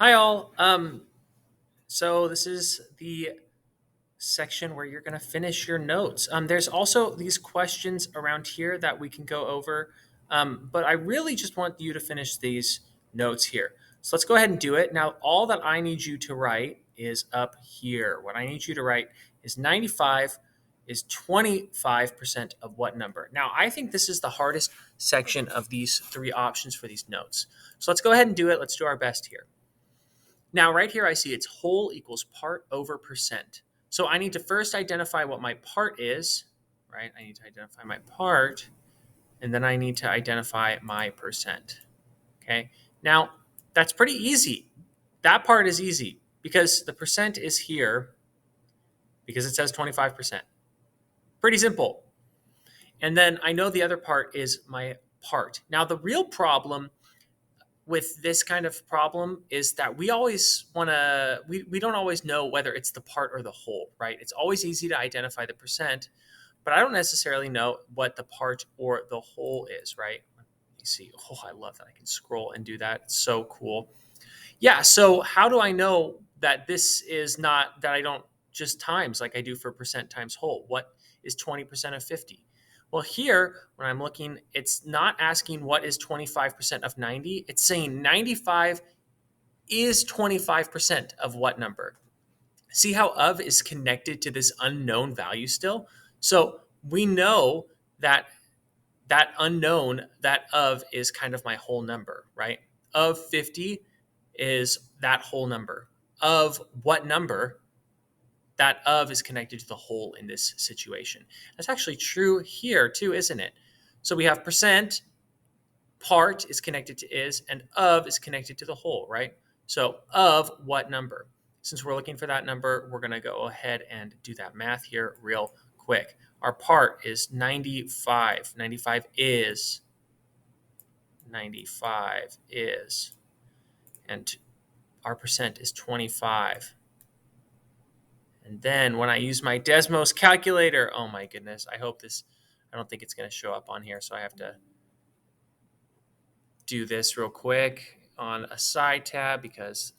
Hi all. So this is the section where you're going to finish your notes. There's also these questions around here that we can go over, but I really just want you to finish these notes here. So let's go ahead and do it. Now, all that I need you to write is up here. What I need you to write is 95 is 25% of what number? Now, I think this is the hardest section of these three options for these notes. So let's go ahead and do it. Let's do our best here. Now, right here, I see it's whole equals part over percent. So I need to first identify what my part is, right? I need to identify my part, and then I need to identify my percent. Okay. Now, that's pretty easy. That part is easy because the percent is here because it says 25%. Pretty simple. And then I know the other part is my part. Now, the real problem with this kind of problem is that we always want to we don't always know whether it's the part or the whole, right? It's always easy to identify the percent, but I don't necessarily know what the part or the whole is, right? You see, oh, I love that I can scroll and do that. It's so cool. Yeah, so how do I know that this is not that I don't just times like I do for percent times whole? What is 20% of 50? Well, here, when I'm looking, it's not asking what is 25% of 90. It's saying 95 is 25% of what number? See how of is connected to this unknown value still? So we know that that unknown, that of is kind of my whole number, right? Of 50 is that whole number. Of what number? That of is connected to the whole in this situation. That's actually true here too, isn't it? So we have percent, part is connected to is, and of is connected to the whole, right? So of what number? Since we're looking for that number, we're going to go ahead and do that math here real quick. Our part is 95. 95 is, and our percent is 25. And then when I use my Desmos calculator, oh my goodness, I don't think it's going to show up on here. So I have to do this real quick on a side tab because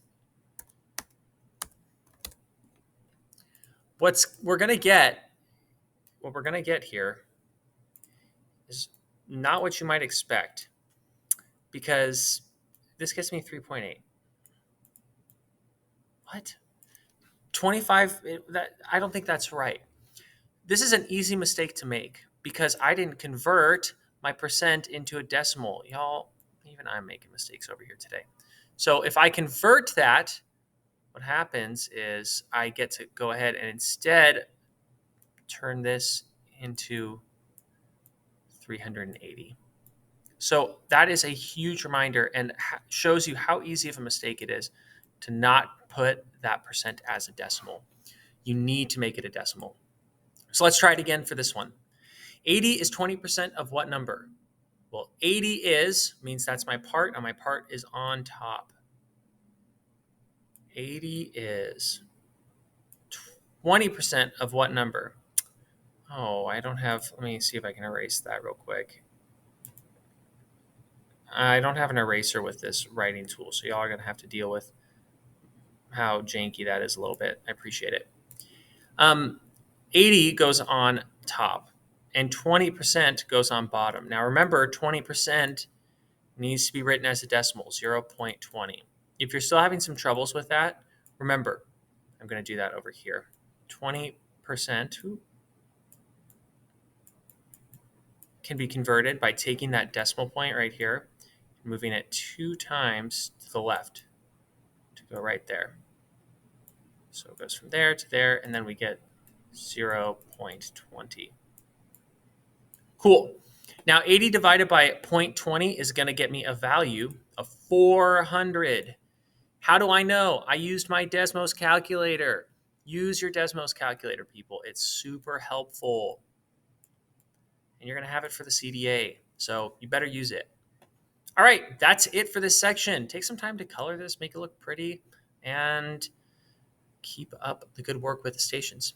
what we're going to get here is not what you might expect because this gets me 3.8. What? 25, that I don't think that's right. This is an easy mistake to make because I didn't convert my percent into a decimal. Y'all, even I'm making mistakes over here today. So if I convert that, what happens is I get to go ahead and instead turn this into 380. So that is a huge reminder and shows you how easy of a mistake it is to not put that percent as a decimal. You need to make it a decimal. So let's try it again for this one. 80 is 20% of what number? Well, 80 means that's my part, and my part is on top. 80 is 20% of what number? Oh, I don't have, let me see if I can erase that real quick. I don't have an eraser with this writing tool, so y'all are going to have to deal with how janky that is a little bit. I appreciate it. 80 goes on top, and 20% goes on bottom. Now remember, 20% needs to be written as a decimal, 0.20. If you're still having some troubles with that, remember, I'm going to do that over here. 20% can be converted by taking that decimal point right here, moving it 2 times to the left to go right there. So it goes from there to there, and then we get 0.20. Cool. Now 80 divided by 0.20 is going to get me a value of 400. How do I know? I used my Desmos calculator. Use your Desmos calculator, people. It's super helpful. And you're going to have it for the CDA. So you better use it. All right, that's it for this section. Take some time to color this, make it look pretty, and keep up the good work with the stations.